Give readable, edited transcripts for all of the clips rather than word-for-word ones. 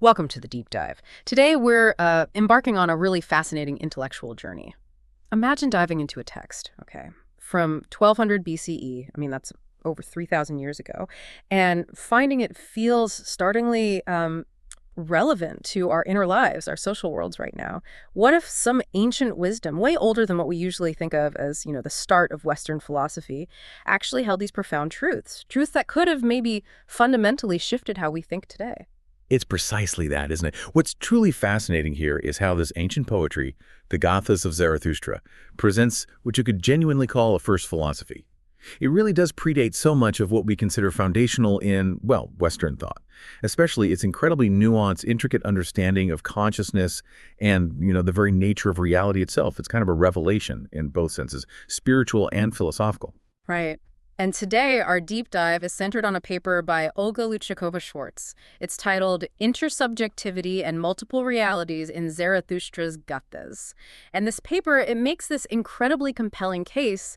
Welcome to the deep dive. Today we're embarking on a really fascinating intellectual journey. Imagine diving into a text, okay, from 1200 BCE, I mean that's over 3,000 years ago, and finding it feels startlingly relevant to our inner lives, our social worlds right now. What if some ancient wisdom, way older than what we usually think of as, the start of Western philosophy, actually held these profound truths that could have maybe fundamentally shifted how we think today? It's precisely that, isn't it? What's truly fascinating here is how this ancient poetry, the Gathas of Zarathushtra, presents what you could genuinely call a first philosophy. It really does predate so much of what we consider foundational in, well, Western thought, especially its incredibly nuanced, intricate understanding of consciousness and, the very nature of reality itself. It's kind of a revelation in both senses, spiritual and philosophical. Right. And today, our deep dive is centered on a paper by Olga Louchakova-Schwartz. It's titled Intersubjectivity and Multiple Realities in Zarathustra's Gathas. And this paper, it makes this incredibly compelling case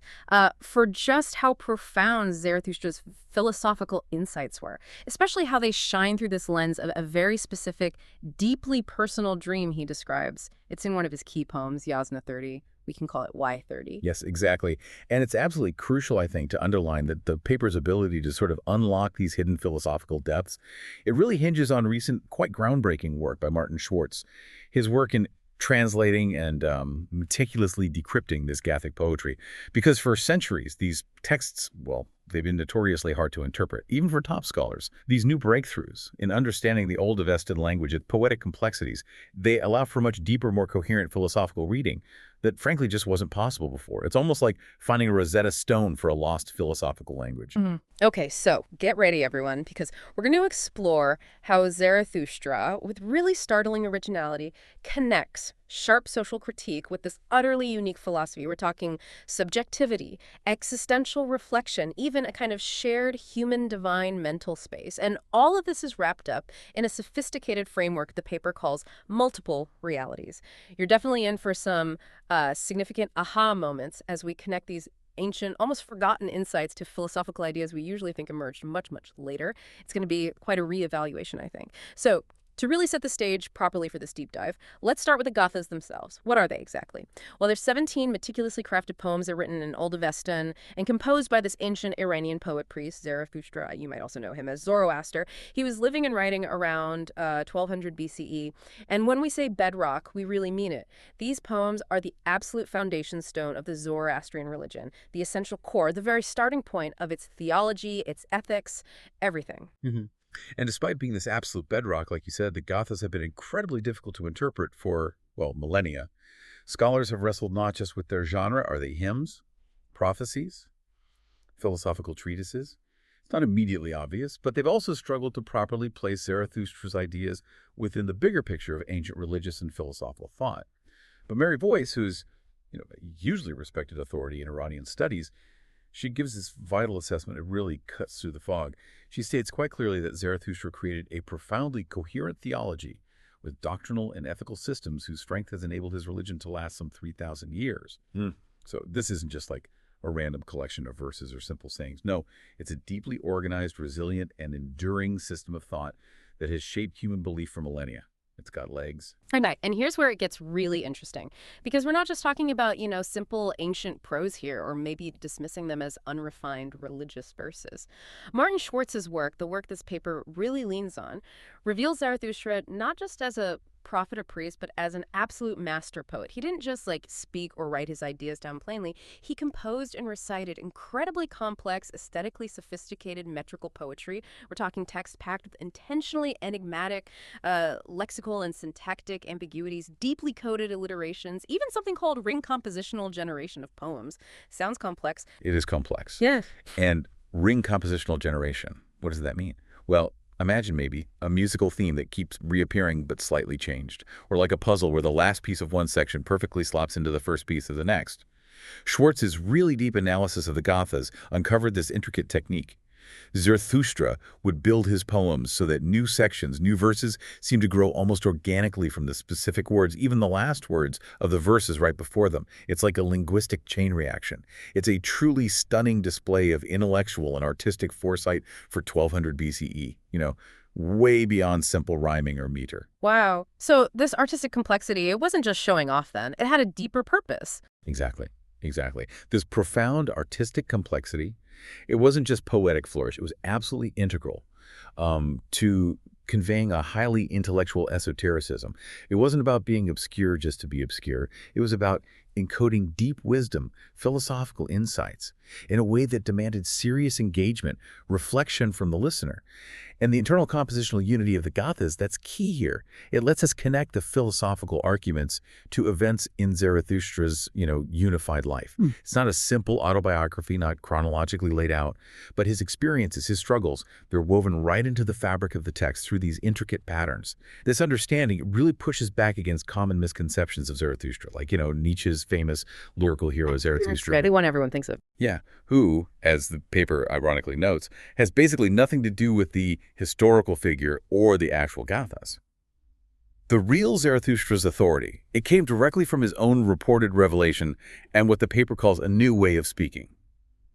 for just how profound Zarathustra's philosophical insights were, especially how they shine through this lens of a very specific, deeply personal dream he describes. It's in one of his key poems, Yasna 30. We can call it Y30. Yes, exactly. And it's absolutely crucial, I think, to underline that the paper's ability to sort of unlock these hidden philosophical depths, it really hinges on recent, quite groundbreaking work by Martin Schwartz. His work in translating and meticulously decrypting this Gathic poetry. Because for centuries, these texts, well, they've been notoriously hard to interpret, even for top scholars. These new breakthroughs in understanding the old Avestan language, its poetic complexities, they allow for much deeper, more coherent philosophical reading that frankly just wasn't possible before. It's almost like finding a Rosetta Stone for a lost philosophical language. Okay, so get ready, everyone, because we're going to explore how Zarathustra, with really startling originality, connects sharp social critique with this utterly unique philosophy. We're talking subjectivity, existential reflection, even a kind of shared human-divine mental space. And all of this is wrapped up in a sophisticated framework the paper calls multiple realities. You're definitely in for some significant aha moments as we connect these ancient, almost forgotten insights to philosophical ideas we usually think emerged much, much later. It's going to be quite a reevaluation, I think. So to really set the stage properly for this deep dive, let's start with the Gathas themselves. What are they exactly? Well, there's 17 meticulously crafted poems that are written in Old Avestan and composed by this ancient Iranian poet-priest, Zarathushtra. You might also know him as Zoroaster. He was living and writing around 1200 BCE. And when we say bedrock, we really mean it. These poems are the absolute foundation stone of the Zoroastrian religion, the essential core, the very starting point of its theology, its ethics, everything. And despite being this absolute bedrock, like you said, the Gathas have been incredibly difficult to interpret for, well, millennia. Scholars have wrestled not just with their genre, are they hymns, prophecies, philosophical treatises? It's not immediately obvious, but they've also struggled to properly place Zarathustra's ideas within the bigger picture of ancient religious and philosophical thought. But Mary Boyce, who's a hugely respected authority in Iranian studies, she gives this vital assessment. It really cuts through the fog. She states quite clearly that Zarathustra created a profoundly coherent theology with doctrinal and ethical systems whose strength has enabled his religion to last some 3,000 years. So this isn't just like a random collection of verses or simple sayings. No, it's a deeply organized, resilient, and enduring system of thought that has shaped human belief for millennia. It's got legs. Right. And here's where it gets really interesting, because we're not just talking about, simple ancient prose here, or maybe dismissing them as unrefined religious verses. Martin Schwartz's work, the work this paper really leans on, reveals Zarathustra not just as a prophet or priest, but as an absolute master poet. He didn't just speak or write his ideas down plainly. He composed and recited incredibly complex, aesthetically sophisticated metrical poetry. We're talking text packed with intentionally enigmatic lexical and syntactic ambiguities, deeply coded alliterations, even something called ring compositional generation of poems. Sounds complex. It is complex. Yeah. And ring compositional generation, what does that mean? Well, imagine maybe a musical theme that keeps reappearing but slightly changed, or like a puzzle where the last piece of one section perfectly slots into the first piece of the next. Schwartz's really deep analysis of the Gathas uncovered this intricate technique. Zarathustra would build his poems so that new sections, new verses, seem to grow almost organically from the specific words, even the last words of the verses right before them. It's like a linguistic chain reaction. It's a truly stunning display of intellectual and artistic foresight for 1200 BCE. way beyond simple rhyming or meter. Wow. So this artistic complexity, it wasn't just showing off then. It had a deeper purpose. Exactly. Exactly. This profound artistic complexity, it wasn't just poetic flourish. It was absolutely integral to conveying a highly intellectual esotericism. It wasn't about being obscure just to be obscure. It was about encoding deep wisdom, philosophical insights, in a way that demanded serious engagement, reflection from the listener. And the internal compositional unity of the Gathas, that's key here. It lets us connect the philosophical arguments to events in Zarathustra's, unified life. It's not a simple autobiography, not chronologically laid out, but his experiences, his struggles, they're woven right into the fabric of the text through these intricate patterns. This understanding really pushes back against common misconceptions of Zarathustra, like, Nietzsche's famous lyrical hero Zarathustra. Right, the one everyone thinks of. Yeah, who, as the paper ironically notes, has basically nothing to do with the historical figure or the actual Gathas. The real Zarathustra's authority, it came directly from his own reported revelation and what the paper calls a new way of speaking.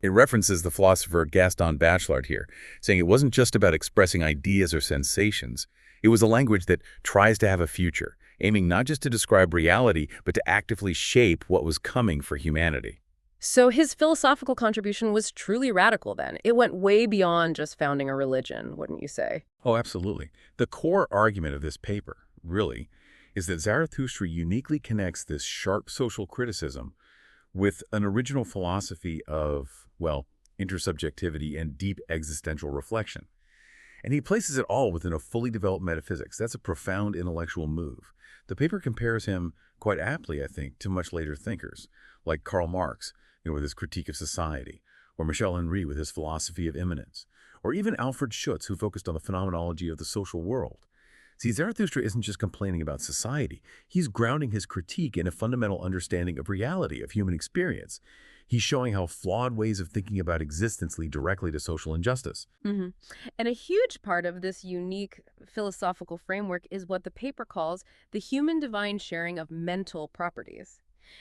It references the philosopher Gaston Bachelard here, saying it wasn't just about expressing ideas or sensations. It was a language that tries to have a future, aiming not just to describe reality, but to actively shape what was coming for humanity. So his philosophical contribution was truly radical then. It went way beyond just founding a religion, wouldn't you say? Oh, absolutely. The core argument of this paper, really, is that Zarathustra uniquely connects this sharp social criticism with an original philosophy of, well, intersubjectivity and deep existential reflection. And he places it all within a fully developed metaphysics. That's a profound intellectual move. The paper compares him, quite aptly, I think, to much later thinkers, like Karl Marx, with his critique of society, or Michel Henry with his philosophy of immanence, or even Alfred Schutz, who focused on the phenomenology of the social world. See, Zarathustra isn't just complaining about society. He's grounding his critique in a fundamental understanding of reality, of human experience. He's showing how flawed ways of thinking about existence lead directly to social injustice. And a huge part of this unique philosophical framework is what the paper calls the human-divine sharing of mental properties.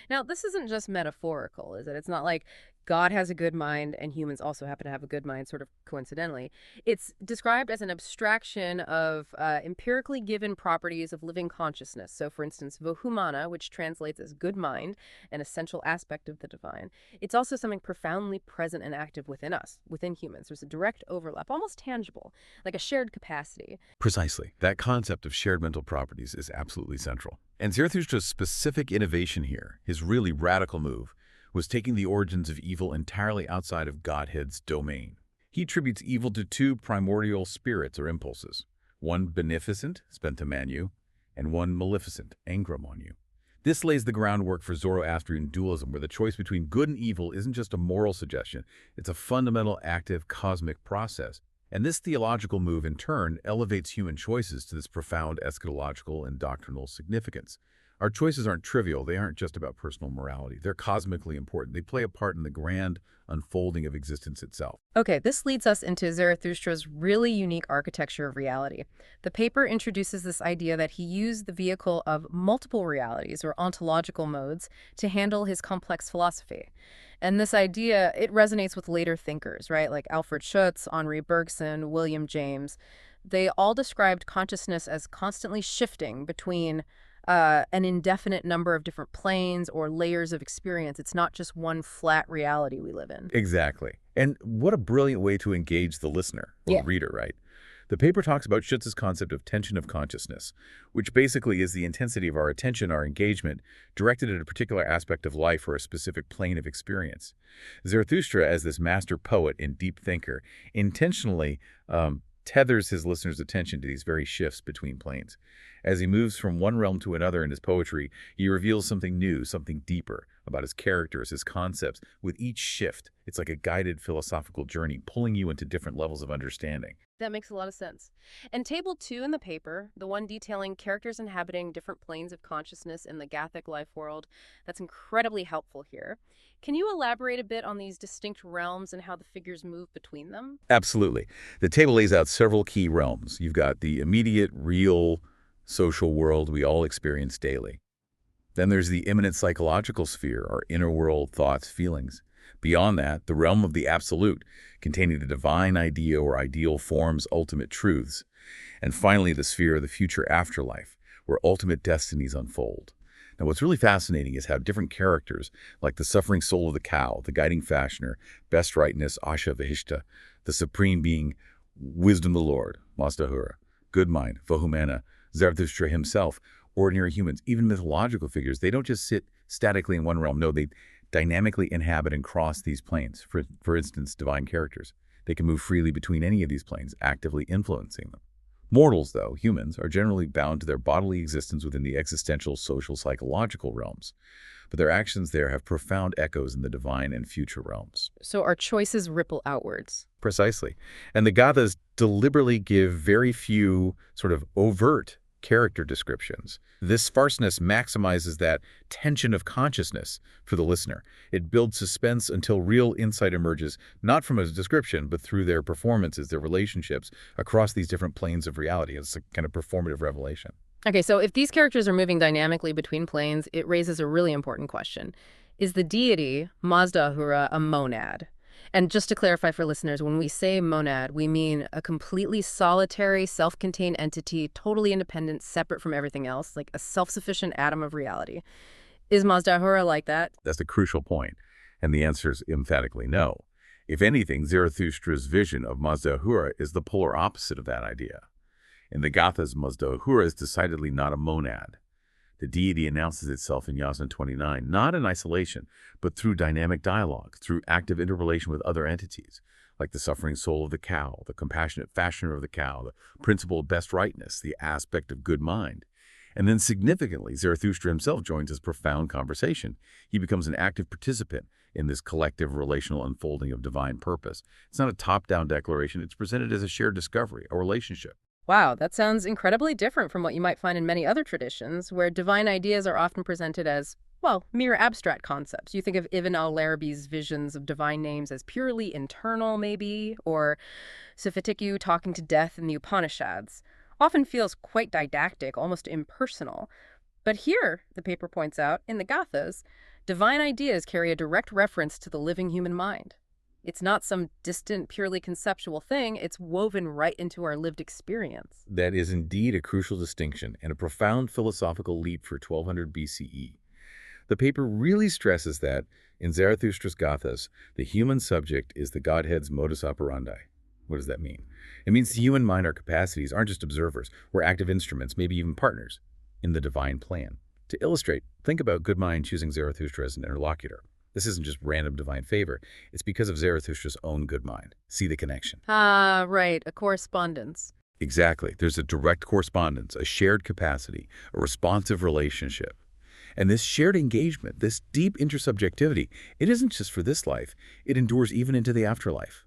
Now, this isn't just metaphorical, is it? It's not like God has a good mind and humans also happen to have a good mind, sort of coincidentally. It's described as an abstraction of empirically given properties of living consciousness. So, for instance, vohumana, which translates as good mind, an essential aspect of the divine. It's also something profoundly present and active within us, within humans. There's a direct overlap, almost tangible, like a shared capacity. Precisely. That concept of shared mental properties is absolutely central. And Zarathustra's specific innovation here, his really radical move, was taking the origins of evil entirely outside of Godhead's domain. He attributes evil to two primordial spirits or impulses, one beneficent, spenta manu, and one maleficent, angra manu. This lays the groundwork for Zoroastrian dualism, where the choice between good and evil isn't just a moral suggestion, it's a fundamental, active, cosmic process. And this theological move, in turn, elevates human choices to this profound eschatological and doctrinal significance. Our choices aren't trivial. They aren't just about personal morality. They're cosmically important. They play a part in the grand unfolding of existence itself. Okay, this leads us into Zarathustra's really unique architecture of reality. The paper introduces this idea that he used the vehicle of multiple realities or ontological modes to handle his complex philosophy. And this idea, it resonates with later thinkers, right? Like Alfred Schutz, Henri Bergson, William James. They all described consciousness as constantly shifting between an indefinite number of different planes or layers of experience. It's not just one flat reality we live in. Exactly. And what a brilliant way to engage the listener or reader, right? The paper talks about Schutz's concept of tension of consciousness, which basically is the intensity of our attention, our engagement, directed at a particular aspect of life or a specific plane of experience. Zarathustra, as this master poet and deep thinker, intentionally tethers his listener's attention to these very shifts between planes. As he moves from one realm to another in his poetry, he reveals something new, something deeper about his characters, his concepts. With each shift, it's like a guided philosophical journey, pulling you into different levels of understanding. That makes a lot of sense. And table 2 in the paper, the one detailing characters inhabiting different planes of consciousness in the Gathic life world, that's incredibly helpful here. Can you elaborate a bit on these distinct realms and how the figures move between them? Absolutely. The table lays out several key realms. You've got the immediate, real, social world we all experience daily. Then there's the immanent psychological sphere, our inner world, thoughts, feelings. Beyond that, the realm of the absolute, containing the divine idea or ideal forms, ultimate truths. And finally, the sphere of the future afterlife, where ultimate destinies unfold. Now, what's really fascinating is how different characters, like the suffering soul of the cow, the guiding fashioner, best rightness, Asha Vihishta, the supreme being, wisdom the Lord, Mazdahura, good mind, Vahumana, Zarathustra himself, ordinary humans, even mythological figures, they don't just sit statically in one realm. No, they dynamically inhabit and cross these planes. For instance, divine characters. They can move freely between any of these planes, actively influencing them. Mortals, though, humans, are generally bound to their bodily existence within the existential, social, psychological realms. But their actions there have profound echoes in the divine and future realms. So our choices ripple outwards. Precisely. And the Gathas deliberately give very few sort of overt character descriptions. This sparseness maximizes that tension of consciousness for the listener. It builds suspense until real insight emerges, not from a description, but through their performances, their relationships across these different planes of reality. It's a kind of performative revelation. Okay, so if these characters are moving dynamically between planes, it raises a really important question. Is the deity, Mazda Ahura, a monad? And just to clarify for listeners, when we say monad, we mean a completely solitary, self-contained entity, totally independent, separate from everything else, like a self-sufficient atom of reality. Is Mazda Ahura like that? That's the crucial point, and the answer is emphatically no. If anything, Zarathustra's vision of Mazda Ahura is the polar opposite of that idea. In the Gathas, Mazda Ahura is decidedly not a monad. The deity announces itself in Yasna 29, not in isolation, but through dynamic dialogue, through active interrelation with other entities, like the suffering soul of the cow, the compassionate fashioner of the cow, the principle of best rightness, the aspect of good mind. And then significantly, Zarathustra himself joins this profound conversation. He becomes an active participant in this collective relational unfolding of divine purpose. It's not a top-down declaration. It's presented as a shared discovery, a relationship. Wow, that sounds incredibly different from what you might find in many other traditions, where divine ideas are often presented as, well, mere abstract concepts. You think of Ibn al-Arabi's visions of divine names as purely internal, maybe, or Sufitiku talking to death in the Upanishads. Often feels quite didactic, almost impersonal. But here, the paper points out, in the Gathas, divine ideas carry a direct reference to the living human mind. It's not some distant, purely conceptual thing. It's woven right into our lived experience. That is indeed a crucial distinction and a profound philosophical leap for 1200 BCE. The paper really stresses that, in Zarathustra's Gathas, the human subject is the Godhead's modus operandi. What does that mean? It means the human mind, our capacities, aren't just observers. We're active instruments, maybe even partners, in the divine plan. To illustrate, think about good mind choosing Zarathustra as an interlocutor. This isn't just random divine favor. It's because of Zarathustra's own good mind. See the connection? Ah, right, a correspondence. Exactly. There's a direct correspondence, a shared capacity, a responsive relationship. And this shared engagement, this deep intersubjectivity, it isn't just for this life. It endures even into the afterlife.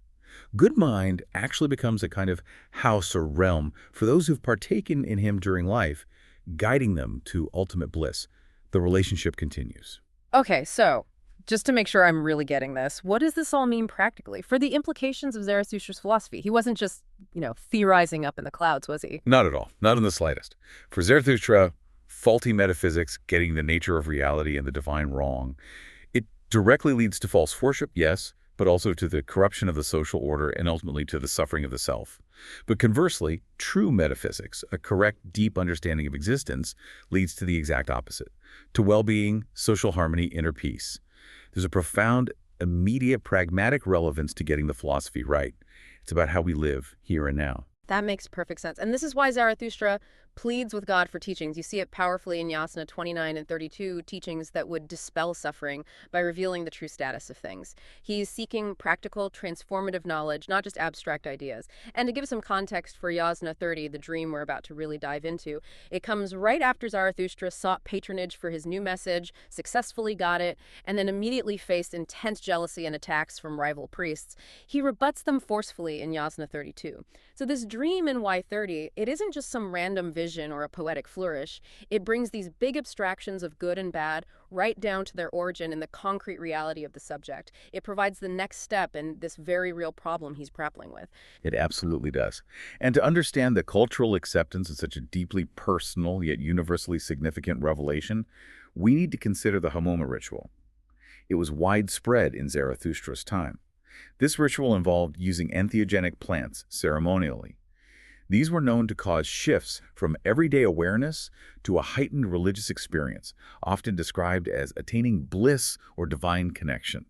Good mind actually becomes a kind of house or realm for those who've partaken in him during life, guiding them to ultimate bliss. The relationship continues. Okay, so just to make sure I'm really getting this, what does this all mean practically for the implications of Zarathustra's philosophy? He wasn't just, theorizing up in the clouds, was he? Not at all. Not in the slightest. For Zarathustra, faulty metaphysics, getting the nature of reality and the divine wrong, it directly leads to false worship, yes, but also to the corruption of the social order and ultimately to the suffering of the self. But conversely, true metaphysics, a correct, deep understanding of existence, leads to the exact opposite, to well-being, social harmony, inner peace. There's a profound, immediate, pragmatic relevance to getting the philosophy right. It's about how we live here and now. That makes perfect sense. And this is why Zarathustra pleads with God for teachings. You see it powerfully in Yasna 29 and 32, teachings that would dispel suffering by revealing the true status of things. He's seeking practical, transformative knowledge, not just abstract ideas. And to give some context for Yasna 30, the dream we're about to really dive into, it comes right after Zarathustra sought patronage for his new message, successfully got it, and then immediately faced intense jealousy and attacks from rival priests. He rebuts them forcefully in Yasna 32. So this dream in Y30, it isn't just some random vision or a poetic flourish. It brings these big abstractions of good and bad right down to their origin in the concrete reality of the subject. It provides the next step in this very real problem he's grappling with. It absolutely does. And to understand the cultural acceptance of such a deeply personal yet universally significant revelation, we need to consider the Hamoma ritual. It was widespread in Zarathustra's time. This ritual involved using entheogenic plants ceremonially. These were known to cause shifts from everyday awareness to a heightened religious experience, often described as attaining bliss or divine connection.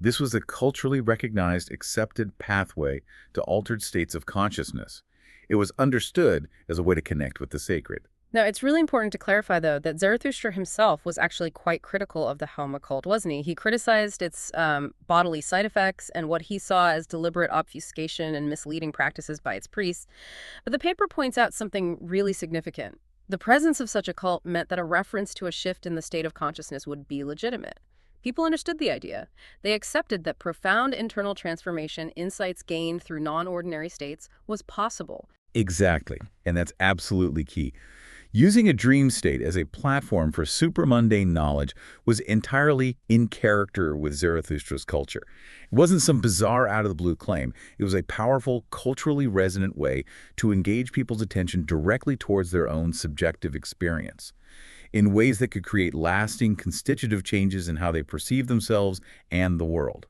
This was a culturally recognized, accepted pathway to altered states of consciousness. It was understood as a way to connect with the sacred. Now, it's really important to clarify, though, that Zarathustra himself was actually quite critical of the Homa cult, wasn't he? He criticized its bodily side effects and what he saw as deliberate obfuscation and misleading practices by its priests. But the paper points out something really significant. The presence of such a cult meant that a reference to a shift in the state of consciousness would be legitimate. People understood the idea. They accepted that profound internal transformation, insights gained through non-ordinary states, was possible. Exactly, and that's absolutely key. Using a dream state as a platform for supramundane knowledge was entirely in character with Zarathustra's culture. It wasn't some bizarre out-of-the-blue claim. It was a powerful, culturally resonant way to engage people's attention directly towards their own subjective experience in ways that could create lasting, constitutive changes in how they perceive themselves and the world.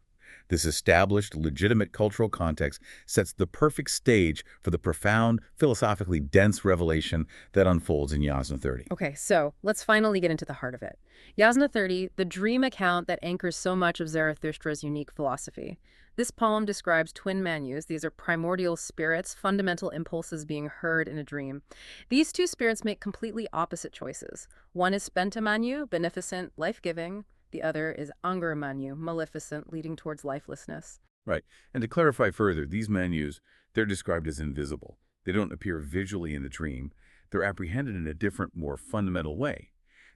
This established, legitimate cultural context sets the perfect stage for the profound, philosophically dense revelation that unfolds in Yasna 30. Okay, so let's finally get into the heart of it. Yasna 30, the dream account that anchors so much of Zarathustra's unique philosophy. This poem describes twin manus. These are primordial spirits, fundamental impulses being heard in a dream. These two spirits make completely opposite choices. One is Spenta manu, beneficent, life-giving. The other is Anger manu, maleficent, leading towards lifelessness. Right. And to clarify further, these menus, they're described as invisible. They don't appear visually in the dream. They're apprehended in a different, more fundamental way.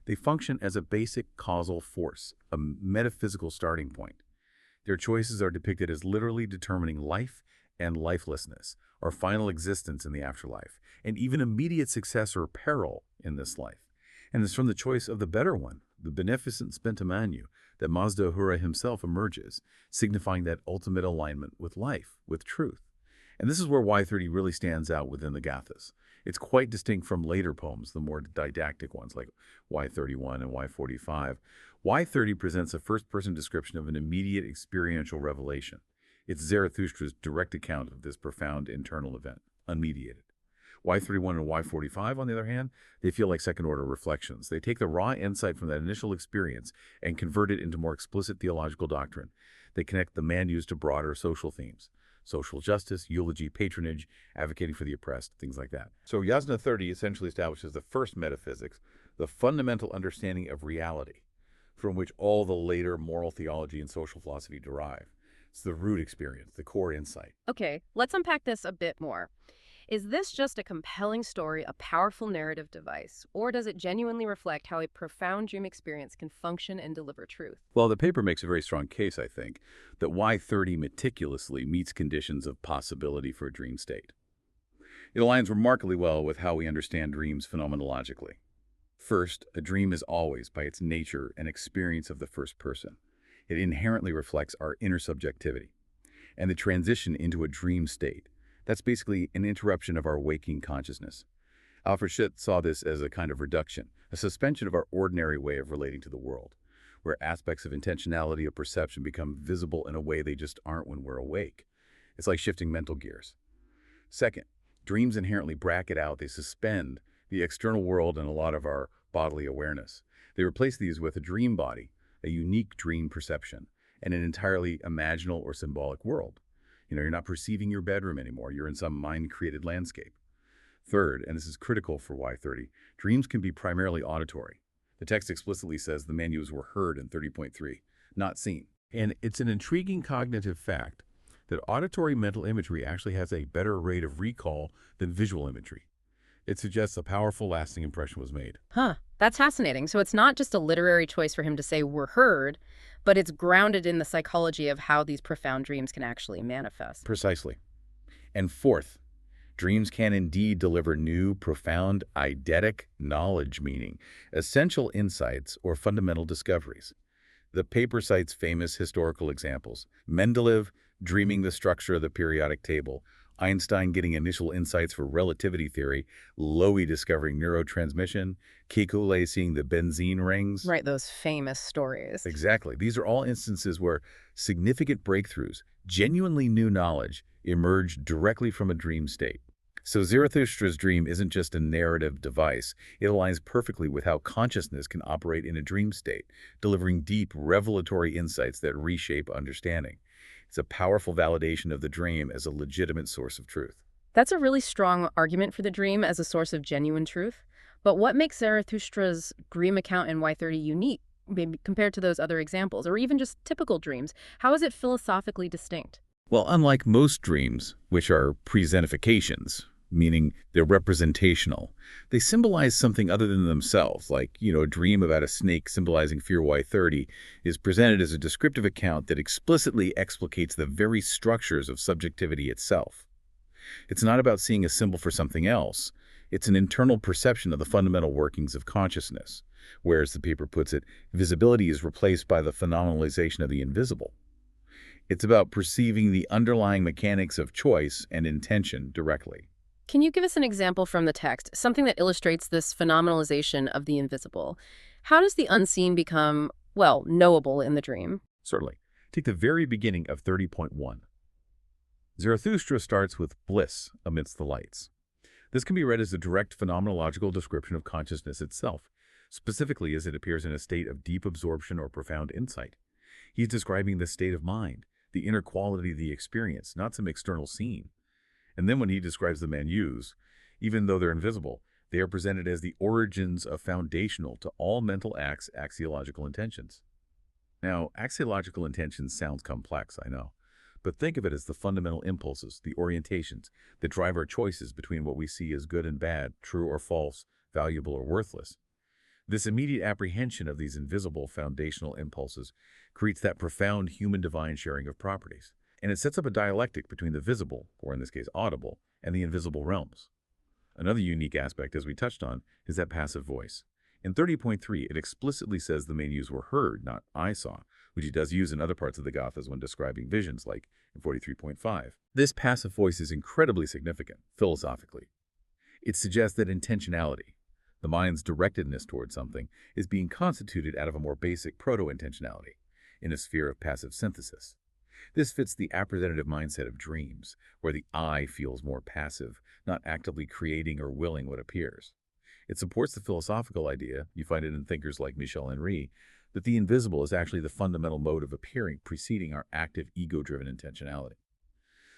They function as a basic causal force, a metaphysical starting point. Their choices are depicted as literally determining life and lifelessness, or final existence in the afterlife, and even immediate success or peril in this life. And it's from the choice of the better one, the beneficent Spenta manu, that Mazda Ahura himself emerges, signifying that ultimate alignment with life, with truth. And this is where Y30 really stands out within the Gathas. It's quite distinct from later poems, the more didactic ones like Y31 and Y45. Y30 presents a first-person description of an immediate experiential revelation. It's Zarathustra's direct account of this profound internal event, unmediated. Y31 and Y45, on the other hand, they feel like second-order reflections. They take the raw insight from that initial experience and convert it into more explicit theological doctrine. They connect the manus to broader social themes: social justice, eulogy, patronage, advocating for the oppressed, things like that. So Yasna 30 essentially establishes the first metaphysics, the fundamental understanding of reality, from which all the later moral theology and social philosophy derive. It's the root experience, the core insight. Okay, let's unpack this a bit more. Is this just a compelling story, a powerful narrative device, or does it genuinely reflect how a profound dream experience can function and deliver truth? Well, the paper makes a very strong case, I think, that Y30 meticulously meets conditions of possibility for a dream state. It aligns remarkably well with how we understand dreams phenomenologically. First, a dream is always, by its nature, an experience of the first person. It inherently reflects our intersubjectivity and the transition into a dream state. That's basically an interruption of our waking consciousness. Alfred Schitt saw this as a kind of reduction, a suspension of our ordinary way of relating to the world, where aspects of intentionality or perception become visible in a way they just aren't when we're awake. It's like shifting mental gears. Second, dreams inherently bracket out, they suspend the external world and a lot of our bodily awareness. They replace these with a dream body, a unique dream perception, and an entirely imaginal or symbolic world. You're not perceiving your bedroom anymore. You're in some mind-created landscape. Third, and this is critical for Y30, dreams can be primarily auditory. The text explicitly says the manus were heard in 30.3, not seen. And it's an intriguing cognitive fact that auditory mental imagery actually has a better rate of recall than visual imagery. It suggests a powerful, lasting impression was made. Huh, that's fascinating. So it's not just a literary choice for him to say "were heard," but it's grounded in the psychology of how these profound dreams can actually manifest. Precisely. And fourth, dreams can indeed deliver new, profound, eidetic knowledge, meaning essential insights or fundamental discoveries. The paper cites famous historical examples: Mendeleev dreaming the structure of the periodic table, Einstein getting initial insights for relativity theory, Lowy discovering neurotransmission, Kekulé seeing the benzene rings. Right, those famous stories. Exactly. These are all instances where significant breakthroughs, genuinely new knowledge, emerged directly from a dream state. So Zarathustra's dream isn't just a narrative device. It aligns perfectly with how consciousness can operate in a dream state, delivering deep, revelatory insights that reshape understanding. It's a powerful validation of the dream as a legitimate source of truth. That's a really strong argument for the dream as a source of genuine truth. But what makes Zarathustra's dream account in Y30 unique, maybe compared to those other examples, or even just typical dreams? How is it philosophically distinct? Well, unlike most dreams, which are presentifications, meaning they're representational, they symbolize something other than themselves, like, a dream about a snake symbolizing fear Y30 is presented as a descriptive account that explicitly explicates the very structures of subjectivity itself. It's not about seeing a symbol for something else. It's an internal perception of the fundamental workings of consciousness, where, as the paper puts it, visibility is replaced by the phenomenalization of the invisible. It's about perceiving the underlying mechanics of choice and intention directly. Can you give us an example from the text, something that illustrates this phenomenalization of the invisible? How does the unseen become, well, knowable in the dream? Certainly. Take the very beginning of 30.1. Zarathustra starts with bliss amidst the lights. This can be read as a direct phenomenological description of consciousness itself, specifically as it appears in a state of deep absorption or profound insight. He's describing the state of mind, the inner quality of the experience, not some external scene. And then when he describes the menus, even though they're invisible, they are presented as the origins of foundational to all mental acts axiological intentions. Now, axiological intentions sounds complex, I know, but think of it as the fundamental impulses, the orientations, that drive our choices between what we see as good and bad, true or false, valuable or worthless. This immediate apprehension of these invisible foundational impulses creates that profound human-divine sharing of properties. And it sets up a dialectic between the visible, or in this case audible, and the invisible realms. Another unique aspect, as we touched on, is that passive voice. In 30.3, it explicitly says the menus were heard, not I saw, which he does use in other parts of the Gathas when describing visions, like in 43.5. This passive voice is incredibly significant, philosophically. It suggests that intentionality, the mind's directedness towards something, is being constituted out of a more basic proto-intentionality, in a sphere of passive synthesis. This fits the apprehensive mindset of dreams, where the I feels more passive, not actively creating or willing what appears. It supports the philosophical idea, you find it in thinkers like Michel Henry, that the invisible is actually the fundamental mode of appearing preceding our active ego-driven intentionality.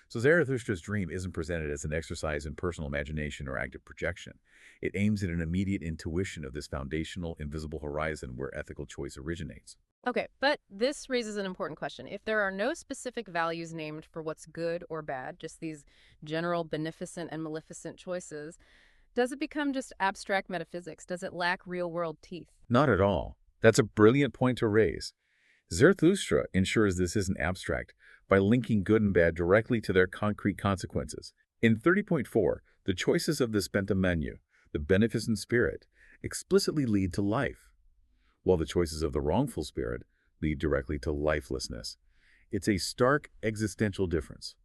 So Zarathustra's dream isn't presented as an exercise in personal imagination or active projection. It aims at an immediate intuition of this foundational, invisible horizon where ethical choice originates. Okay, but this raises an important question. If there are no specific values named for what's good or bad, just these general beneficent and maleficent choices, does it become just abstract metaphysics? Does it lack real-world teeth? Not at all. That's a brilliant point to raise. Zarathustra ensures this isn't abstract by linking good and bad directly to their concrete consequences. In 30.4, the choices of the Spenta Menu, the beneficent spirit, explicitly lead to life, while the choices of the wrongful spirit lead directly to lifelessness. It's a stark existential difference.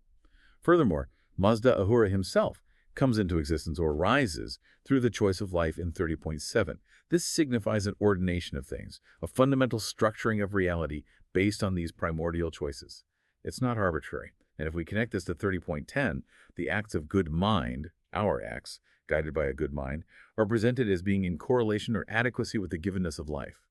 Furthermore, Mazda Ahura himself comes into existence or rises through the choice of life in 30.7. This signifies an ordination of things, a fundamental structuring of reality based on these primordial choices. It's not arbitrary. And if we connect this to 30.10, the acts of good mind, our acts, guided by a good mind, are presented as being in correlation or adequacy with the givenness of life.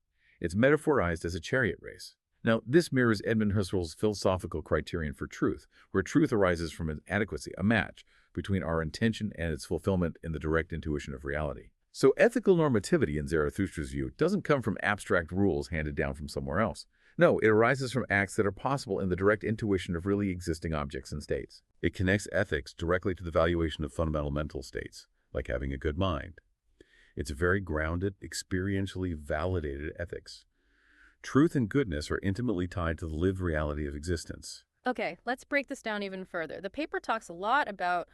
It's metaphorized as a chariot race. Now, this mirrors Edmund Husserl's philosophical criterion for truth, where truth arises from an adequacy, a match, between our intention and its fulfillment in the direct intuition of reality. So ethical normativity, in Zarathustra's view, doesn't come from abstract rules handed down from somewhere else. No, it arises from acts that are possible in the direct intuition of really existing objects and states. It connects ethics directly to the valuation of fundamental mental states, like having a good mind. It's a very grounded, experientially validated ethics. Truth and goodness are intimately tied to the lived reality of existence. Okay, let's break this down even further. The paper talks a lot about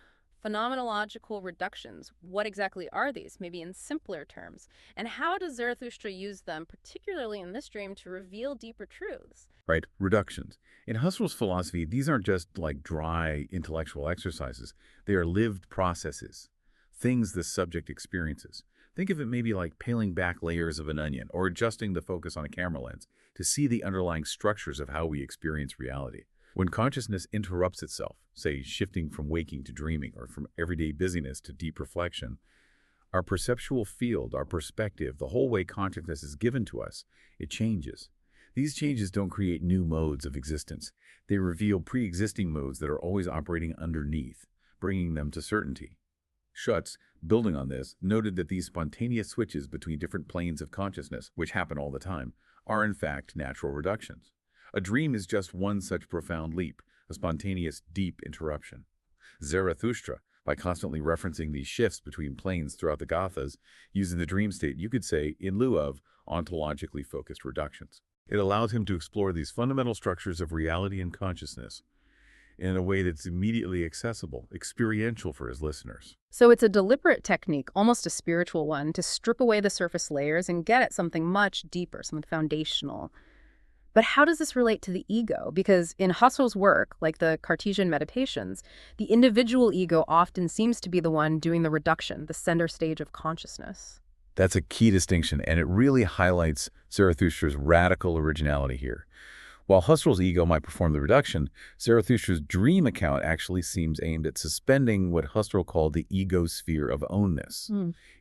phenomenological reductions. What exactly are these, maybe in simpler terms? And how does Zarathustra use them, particularly in this dream, to reveal deeper truths? Right, reductions. In Husserl's philosophy, these aren't just like dry intellectual exercises. They are lived processes, things the subject experiences. Think of it maybe like peeling back layers of an onion or adjusting the focus on a camera lens to see the underlying structures of how we experience reality. When consciousness interrupts itself, say shifting from waking to dreaming or from everyday busyness to deep reflection, our perceptual field, our perspective, the whole way consciousness is given to us, it changes. These changes don't create new modes of existence. They reveal pre-existing modes that are always operating underneath, bringing them to certainty. Schutz, building on this, noted that these spontaneous switches between different planes of consciousness, which happen all the time, are in fact natural reductions. A dream is just one such profound leap, a spontaneous, deep interruption. Zarathushtra, by constantly referencing these shifts between planes throughout the Gathas, using the dream state, you could say, in lieu of ontologically focused reductions. It allows him to explore these fundamental structures of reality and consciousness in a way that's immediately accessible, experiential for his listeners. So it's a deliberate technique, almost a spiritual one, to strip away the surface layers and get at something much deeper, something foundational. But how does this relate to the ego? Because in Husserl's work, like the Cartesian meditations, the individual ego often seems to be the one doing the reduction, the center stage of consciousness. That's a key distinction, and it really highlights Zarathustra's radical originality here. While Husserl's ego might perform the reduction, Zarathustra's dream account actually seems aimed at suspending what Husserl called the ego sphere of ownness.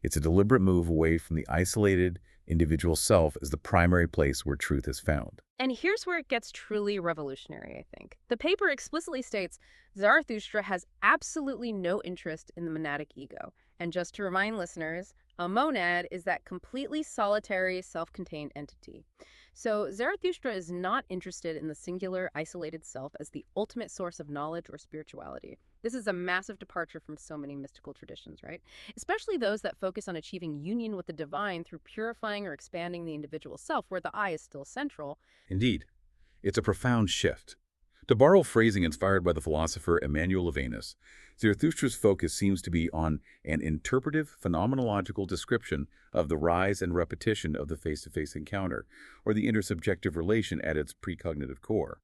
It's a deliberate move away from the isolated, individual self as the primary place where truth is found. And here's where it gets truly revolutionary, I think. The paper explicitly states Zarathustra has absolutely no interest in the monadic ego. And just to remind listeners, a monad is that completely solitary, self-contained entity. So Zarathustra is not interested in the singular, isolated self as the ultimate source of knowledge or spirituality. This is a massive departure from so many mystical traditions, right? Especially those that focus on achieving union with the divine through purifying or expanding the individual self, where the I is still central. Indeed, it's a profound shift. To borrow phrasing inspired by the philosopher Emmanuel Levinas, Zarathustra's focus seems to be on an interpretive, phenomenological description of the rise and repetition of the face-to-face encounter, or the intersubjective relation at its precognitive core.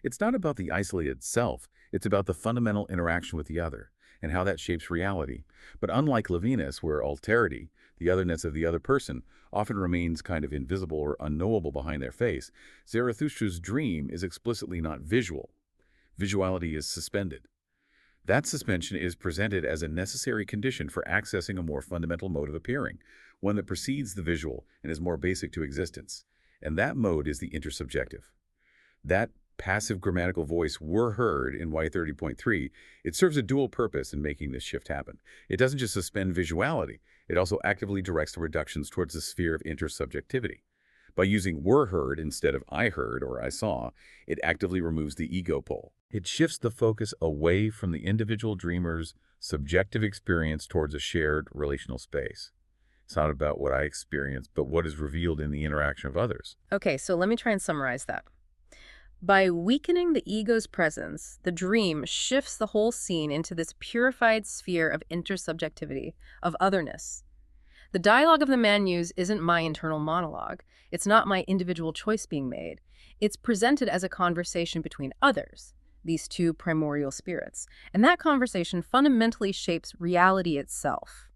It's not about the isolated self, it's about the fundamental interaction with the other, and how that shapes reality. But unlike Levinas, where alterity, the otherness of the other person, often remains kind of invisible or unknowable behind their face, Zarathustra's dream is explicitly not visual. Visuality is suspended. That suspension is presented as a necessary condition for accessing a more fundamental mode of appearing, one that precedes the visual and is more basic to existence. And that mode is the intersubjective. That passive grammatical voice were heard in Y30.3, it serves a dual purpose in making this shift happen. It doesn't just suspend visuality, it also actively directs the reductions towards the sphere of intersubjectivity. By using were heard instead of I heard or I saw, it actively removes the ego pole. It shifts the focus away from the individual dreamer's subjective experience towards a shared relational space. It's not about what I experience, but what is revealed in the interaction of others. Okay, so let me try and summarize that. By weakening the ego's presence, the dream shifts the whole scene into this purified sphere of intersubjectivity, of otherness. The dialogue of the man-muse isn't my internal monologue. It's not my individual choice being made. It's presented as a conversation between others, these two primordial spirits. And that conversation fundamentally shapes reality itself.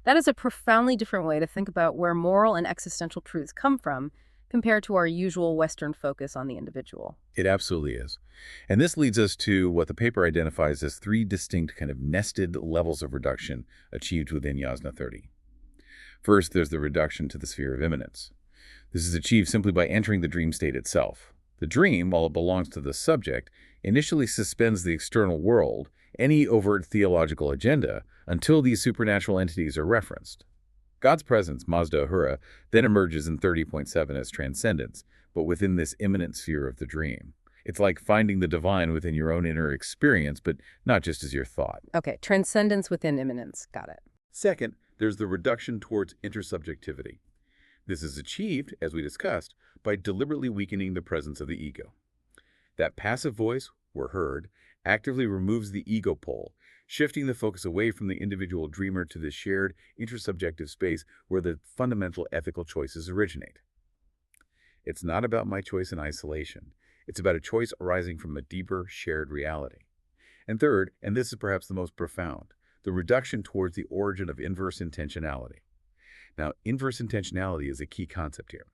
That is a profoundly different way to think about where moral and existential truths come from, compared to our usual Western focus on the individual. It absolutely is. And this leads us to what the paper identifies as three distinct kind of nested levels of reduction achieved within Yasna 30. First, there's the reduction to the sphere of immanence. This is achieved simply by entering the dream state itself. The dream, while it belongs to the subject, initially suspends the external world, any overt theological agenda, until these supernatural entities are referenced. God's presence, Mazda Ahura, then emerges in 30.7 as transcendence, but within this immanent sphere of the dream. It's like finding the divine within your own inner experience, but not just as your thought. Okay, transcendence within immanence. Got it. Second, there's the reduction towards intersubjectivity. This is achieved, as we discussed, by deliberately weakening the presence of the ego. That passive voice, we're heard, actively removes the ego pole, shifting the focus away from the individual dreamer to the shared intersubjective space where the fundamental ethical choices originate. It's not about my choice in isolation. It's about a choice arising from a deeper shared reality. And third, and this is perhaps the most profound, the reduction towards the origin of inverse intentionality. Now, inverse intentionality is a key concept here.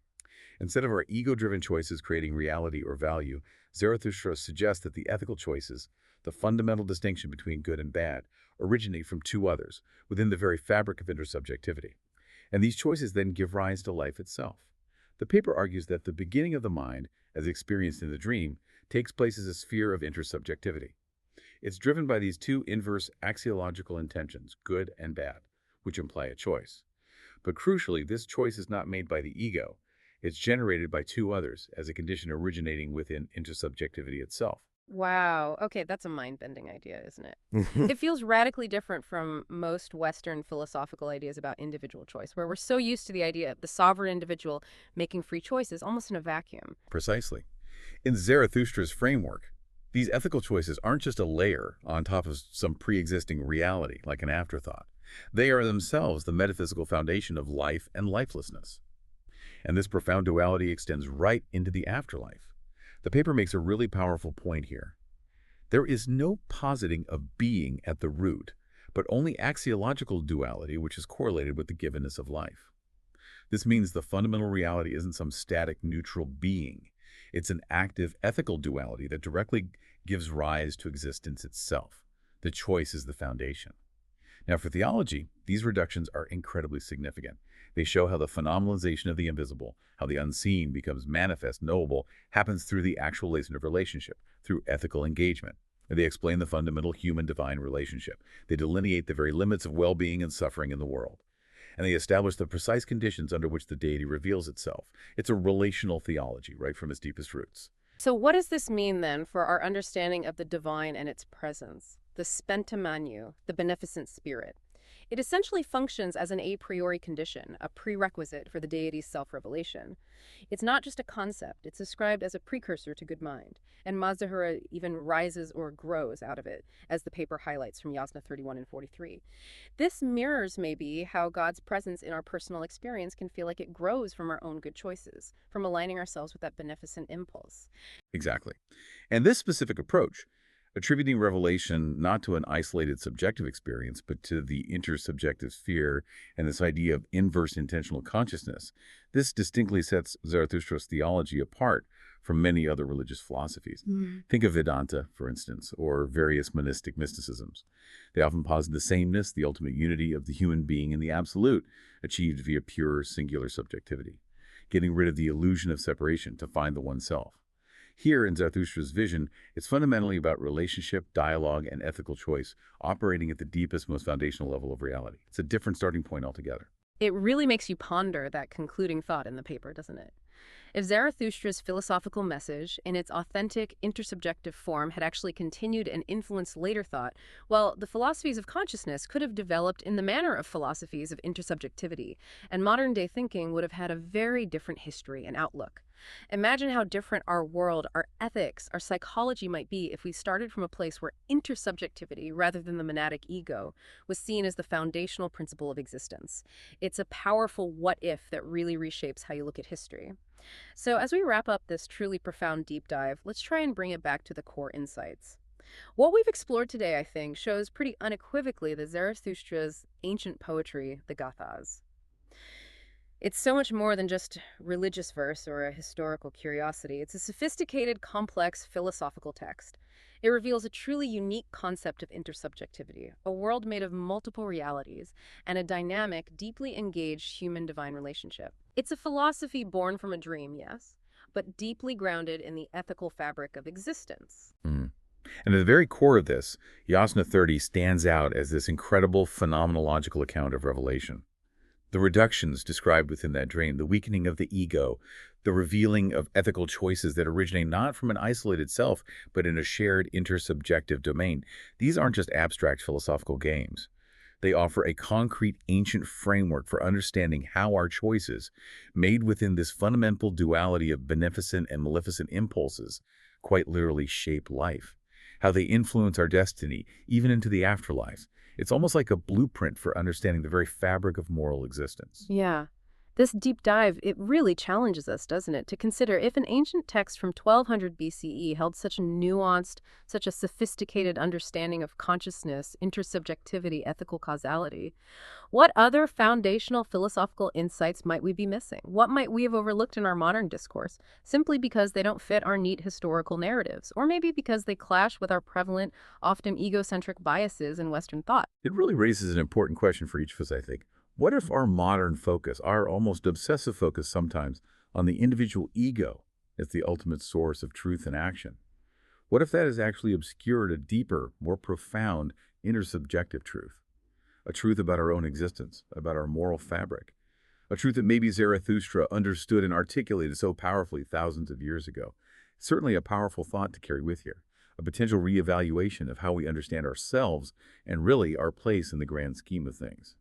Instead of our ego-driven choices creating reality or value, Zarathustra suggests that the ethical choices, the fundamental distinction between good and bad, originate from two others, within the very fabric of intersubjectivity. And these choices then give rise to life itself. The paper argues that the beginning of the mind, as experienced in the dream, takes place as a sphere of intersubjectivity. It's driven by these two inverse axiological intentions, good and bad, which imply a choice. But crucially, this choice is not made by the ego. It's generated by two others as a condition originating within intersubjectivity itself. Wow. Okay, that's a mind-bending idea, isn't it? It feels radically different from most Western philosophical ideas about individual choice, where we're so used to the idea of the sovereign individual making free choices almost in a vacuum. Precisely. In Zarathustra's framework, these ethical choices aren't just a layer on top of some pre-existing reality, like an afterthought. They are themselves the metaphysical foundation of life and lifelessness. And this profound duality extends right into the afterlife. The paper makes a really powerful point here. There is no positing of being at the root, but only axiological duality which is correlated with the givenness of life. This means the fundamental reality isn't some static, neutral being. It's an active, ethical duality that directly gives rise to existence itself. The choice is the foundation. Now, for theology, these reductions are incredibly significant. They show how the phenomenalization of the invisible, how the unseen becomes manifest, knowable, happens through the actualization of relationship, through ethical engagement. And they explain the fundamental human-divine relationship. They delineate the very limits of well-being and suffering in the world. And they establish the precise conditions under which the deity reveals itself. It's a relational theology, right from its deepest roots. So what does this mean, then, for our understanding of the divine and its presence? The spenta manu, the beneficent spirit. It essentially functions as an a priori condition, a prerequisite for the deity's self-revelation. It's not just a concept, it's described as a precursor to good mind, and Mazahura even rises or grows out of it, as the paper highlights from Yasna 31 and 43. This mirrors, maybe, how God's presence in our personal experience can feel like it grows from our own good choices, from aligning ourselves with that beneficent impulse. Exactly. And this specific approach, attributing revelation not to an isolated subjective experience, but to the intersubjective sphere and this idea of inverse intentional consciousness, this distinctly sets Zarathustra's theology apart from many other religious philosophies. Think of Vedanta, for instance, or various monistic mysticisms. They often posit the sameness, the ultimate unity of the human being in the absolute, achieved via pure singular subjectivity, getting rid of the illusion of separation to find the oneself. Here, in Zarathustra's vision, it's fundamentally about relationship, dialogue, and ethical choice, operating at the deepest, most foundational level of reality. It's a different starting point altogether. It really makes you ponder that concluding thought in the paper, doesn't it? If Zarathustra's philosophical message, in its authentic, intersubjective form, had actually continued and influenced later thought, well, the philosophies of consciousness could have developed in the manner of philosophies of intersubjectivity, and modern-day thinking would have had a very different history and outlook. Imagine how different our world, our ethics, our psychology might be if we started from a place where intersubjectivity, rather than the monadic ego, was seen as the foundational principle of existence. It's a powerful what-if that really reshapes how you look at history. So as we wrap up this truly profound deep dive, let's try and bring it back to the core insights. What we've explored today, I think, shows pretty unequivocally that Zarathustra's ancient poetry, the Gathas, it's so much more than just religious verse or a historical curiosity. It's a sophisticated, complex philosophical text. It reveals a truly unique concept of intersubjectivity, a world made of multiple realities, and a dynamic, deeply engaged human-divine relationship. It's a philosophy born from a dream, yes, but deeply grounded in the ethical fabric of existence. And at the very core of this, Yasna 30 stands out as this incredible phenomenological account of revelation. The reductions described within that dream, the weakening of the ego, the revealing of ethical choices that originate not from an isolated self, but in a shared intersubjective domain. These aren't just abstract philosophical games. They offer a concrete ancient framework for understanding how our choices, made within this fundamental duality of beneficent and maleficent impulses, quite literally shape life, how they influence our destiny, even into the afterlife. It's almost like a blueprint for understanding the very fabric of moral existence. Yeah. This deep dive, it really challenges us, doesn't it, to consider if an ancient text from 1200 BCE held such a nuanced, such a sophisticated understanding of consciousness, intersubjectivity, ethical causality. What other foundational philosophical insights might we be missing? What might we have overlooked in our modern discourse simply because they don't fit our neat historical narratives, or maybe because they clash with our prevalent, often egocentric biases in Western thought? It really raises an important question for each of us, I think. What if our modern focus, our almost obsessive focus sometimes, on the individual ego as the ultimate source of truth and action? What if that has actually obscured a deeper, more profound intersubjective truth? A truth about our own existence, about our moral fabric. A truth that maybe Zarathustra understood and articulated so powerfully thousands of years ago. Certainly a powerful thought to carry with here. A potential reevaluation of how we understand ourselves and really our place in the grand scheme of things.